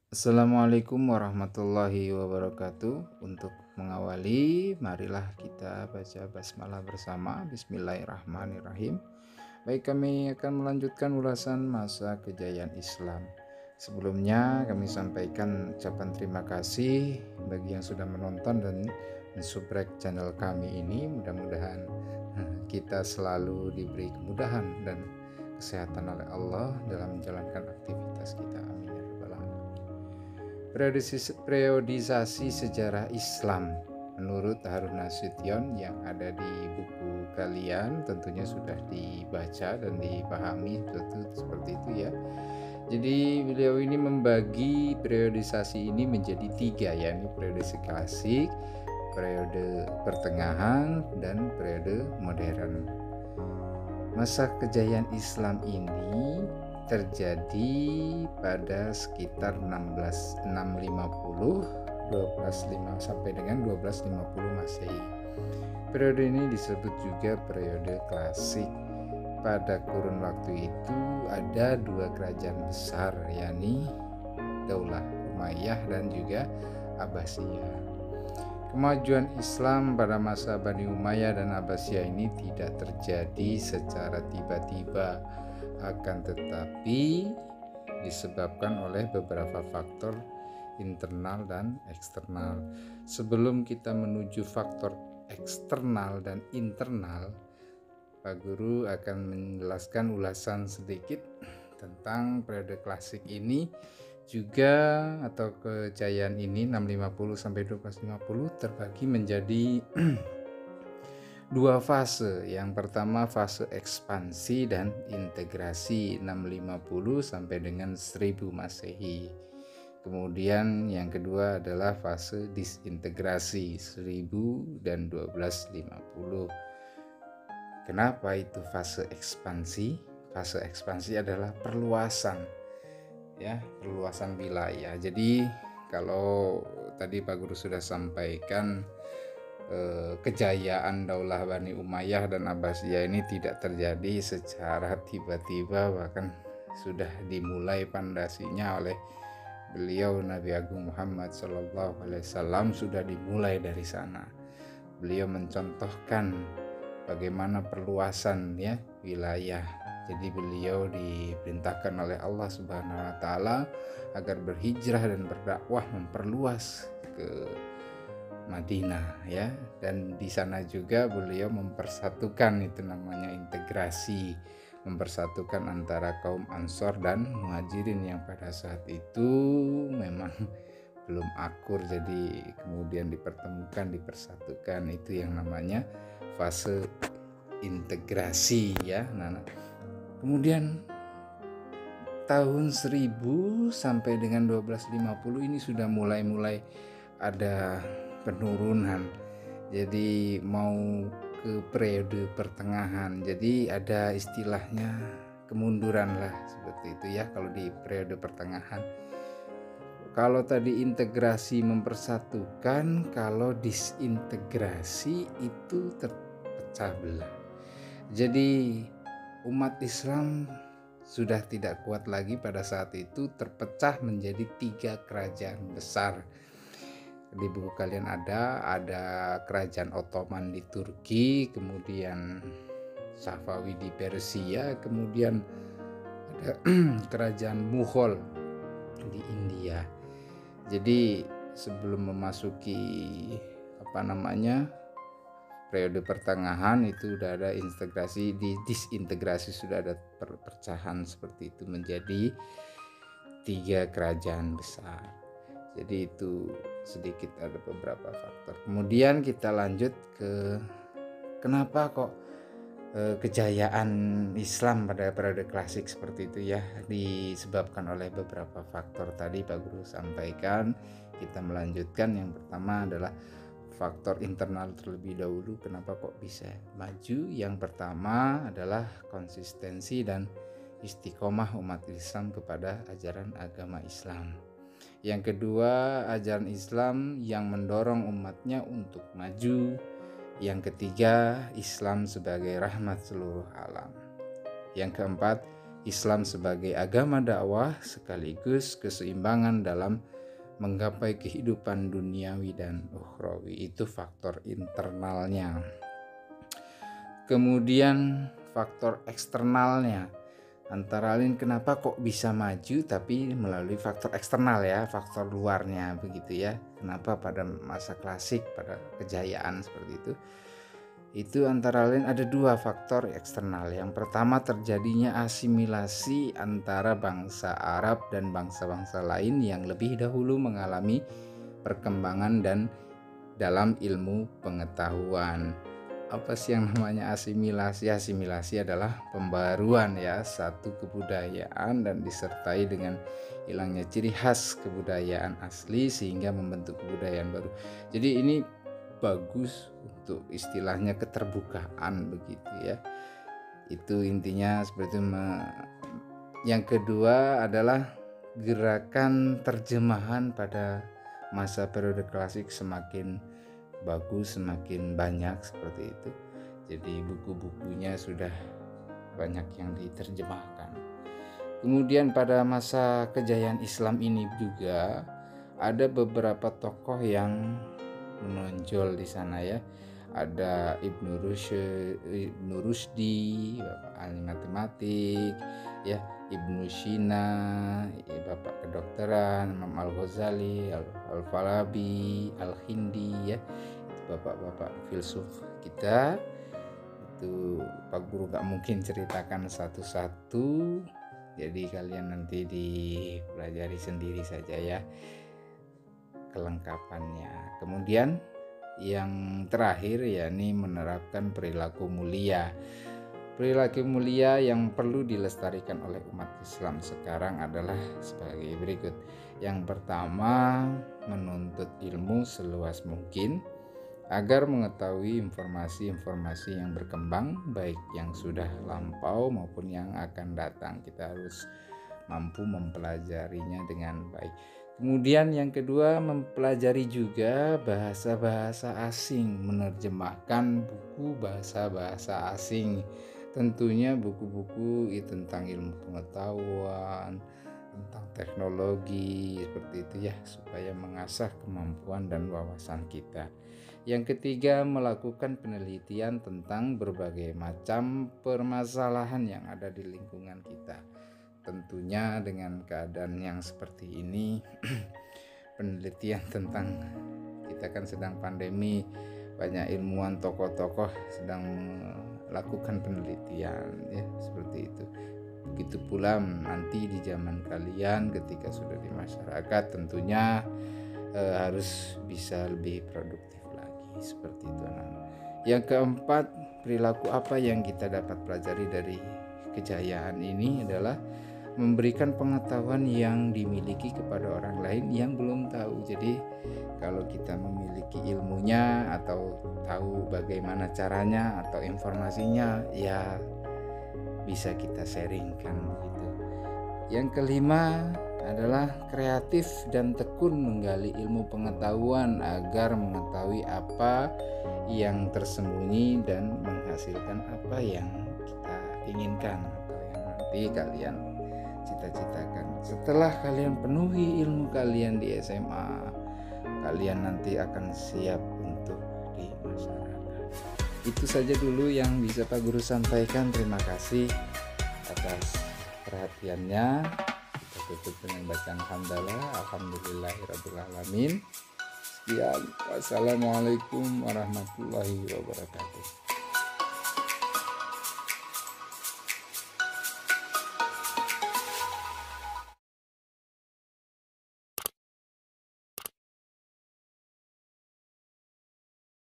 Assalamualaikum warahmatullahi wabarakatuh. Untuk mengawali, marilah kita baca basmalah bersama. Bismillahirrahmanirrahim. Baik, kami akan melanjutkan ulasan masa kejayaan Islam. Sebelumnya kami sampaikan ucapan terima kasih bagi yang sudah menonton dan mensubrek channel kami ini. Mudah-mudahan kita selalu diberi kemudahan dan kesehatan oleh Allah dalam menjalankan aktivitas kita. Amin ya rabbal alamin. Periodisasi sejarah Islam menurut Harun Nasution yang ada di buku kalian tentunya sudah dibaca dan dipahami seperti itu ya. Jadi beliau ini membagi periodisasi ini menjadi tiga, yakni periode klasik, periode pertengahan, dan periode modern. Masa kejayaan Islam ini terjadi pada sekitar 650 sampai dengan 1250 Masehi. Periode ini disebut juga periode klasik. Pada kurun waktu itu ada dua kerajaan besar, yakni Daulah Umayyah dan juga Abbasiyah. Kemajuan Islam pada masa Bani Umayyah dan Abbasiyah ini tidak terjadi secara tiba-tiba, akan tetapi disebabkan oleh beberapa faktor internal dan eksternal. Sebelum kita menuju faktor eksternal dan internal, Pak Guru akan menjelaskan ulasan sedikit tentang periode klasik ini juga, atau kejayaan ini 650 sampai 1250 terbagi menjadi dua fase. Yang pertama fase ekspansi dan integrasi 650 sampai dengan 1000 Masehi. Kemudian yang kedua adalah fase disintegrasi 1000 dan 1250. Kenapa itu fase ekspansi? Fase ekspansi adalah perluasan, ya, perluasan wilayah. Jadi kalau tadi Pak Guru sudah sampaikan, kejayaan Daulah Bani Umayyah dan Abbasiyah ini tidak terjadi secara tiba-tiba, bahkan sudah dimulai pondasinya oleh beliau Nabi Agung Muhammad SAW, sudah dimulai dari sana. Beliau mencontohkan bagaimana perluasan ya wilayah. Jadi beliau diperintahkan oleh Allah Subhanahu wa taala agar berhijrah dan berdakwah memperluas ke Madinah ya, dan di sana juga beliau mempersatukan, itu namanya integrasi, mempersatukan antara kaum Ansor dan Muhajirin yang pada saat itu memang belum akur, jadi kemudian dipertemukan, dipersatukan. Itu yang namanya fase integrasi ya. Nah, kemudian tahun 1000 sampai dengan 1250 ini sudah mulai ada penurunan. Jadi mau ke periode pertengahan. Jadi ada istilahnya kemunduran lah seperti itu ya kalau di periode pertengahan. Kalau tadi integrasi mempersatukan, kalau disintegrasi itu terpecah belah. Jadi umat Islam sudah tidak kuat lagi pada saat itu, terpecah menjadi 3 kerajaan besar. Di buku kalian ada kerajaan Ottoman di Turki, kemudian Safawi di Persia, kemudian ada kerajaan Mughal di India. Jadi sebelum memasuki periode pertengahan itu sudah ada integrasi, di disintegrasi sudah ada perpecahan seperti itu menjadi 3 kerajaan besar. Jadi itu sedikit ada beberapa faktor. Kemudian kita lanjut ke kenapa kok kejayaan Islam pada periode klasik seperti itu ya, disebabkan oleh beberapa faktor tadi Pak Guru sampaikan. Kita melanjutkan, yang pertama adalah faktor internal terlebih dahulu. Kenapa kok bisa maju? Yang pertama adalah konsistensi dan istiqomah umat Islam kepada ajaran agama Islam. Yang kedua, ajaran Islam yang mendorong umatnya untuk maju. Yang ketiga, Islam sebagai rahmat seluruh alam. Yang keempat, Islam sebagai agama dakwah sekaligus keseimbangan dalam menggapai kehidupan duniawi dan ukhrawi. Itu faktor internalnya. Kemudian faktor eksternalnya, antara lain kenapa kok bisa maju tapi melalui faktor eksternal ya, faktor luarnya begitu ya. Kenapa pada masa klasik, pada kejayaan seperti itu. Itu antara lain ada dua faktor eksternal. Yang pertama, terjadinya asimilasi antara bangsa Arab dan bangsa-bangsa lain yang lebih dahulu mengalami perkembangan dan dalam ilmu pengetahuan. Apa sih yang namanya asimilasi? Asimilasi adalah pembaruan ya satu kebudayaan dan disertai dengan hilangnya ciri khas kebudayaan asli sehingga membentuk kebudayaan baru. Jadi ini bagus untuk istilahnya keterbukaan begitu ya. Itu intinya seperti itu. Yang kedua adalah gerakan terjemahan pada masa periode klasik semakin bagus, semakin banyak seperti itu. Jadi buku-bukunya sudah banyak yang diterjemahkan. Kemudian pada masa kejayaan Islam ini juga ada beberapa tokoh yang menonjol di sana ya. Ada Ibnu Rushdi, bapak ahli matematik ya, Ibnu Sina, bapak kedokteran, Imam Al-Ghazali, Al-Farabi, Al-Hindi ya, bapak-bapak filsuf kita. Itu Pak Guru gak mungkin ceritakan satu-satu, jadi kalian nanti dipelajari sendiri saja ya kelengkapannya. Kemudian yang terakhir yakni menerapkan perilaku mulia. Perilaku mulia yang perlu dilestarikan oleh umat Islam sekarang adalah sebagai berikut. Yang pertama, menuntut ilmu seluas mungkin agar mengetahui informasi-informasi yang berkembang, baik yang sudah lampau maupun yang akan datang. Kita harus mampu mempelajarinya dengan baik. Kemudian yang kedua, mempelajari juga bahasa-bahasa asing, menerjemahkan buku bahasa-bahasa asing. Tentunya buku-buku tentang ilmu pengetahuan, tentang teknologi, seperti itu ya, supaya mengasah kemampuan dan wawasan kita. Yang ketiga, melakukan penelitian tentang berbagai macam permasalahan yang ada di lingkungan kita. Tentunya dengan keadaan yang seperti ini, penelitian tentang, kita kan sedang pandemi, banyak ilmuwan tokoh-tokoh sedang melakukan penelitian ya, seperti itu. Begitu pula nanti di zaman kalian ketika sudah di masyarakat, tentunya harus bisa lebih produktif lagi, seperti itu. Yang keempat, perilaku apa yang kita dapat pelajari dari kejayaan ini adalah memberikan pengetahuan yang dimiliki kepada orang lain yang belum tahu. Jadi kalau kita memiliki ilmunya atau tahu bagaimana caranya atau informasinya, ya bisa kita sharingkan gitu. Yang kelima adalah kreatif dan tekun menggali ilmu pengetahuan agar mengetahui apa yang tersembunyi dan menghasilkan apa yang kita inginkan atau yang nanti kalian cita-citakan. Setelah kalian penuhi ilmu kalian di SMA, kalian nanti akan siap untuk di masyarakat. Itu saja dulu yang bisa Pak Guru sampaikan. Terima kasih atas perhatiannya. Kita tutup dengan bacaan hamdalah. Alhamdulillahirabbil alamin. Sekian. Wassalamualaikum warahmatullahi wabarakatuh.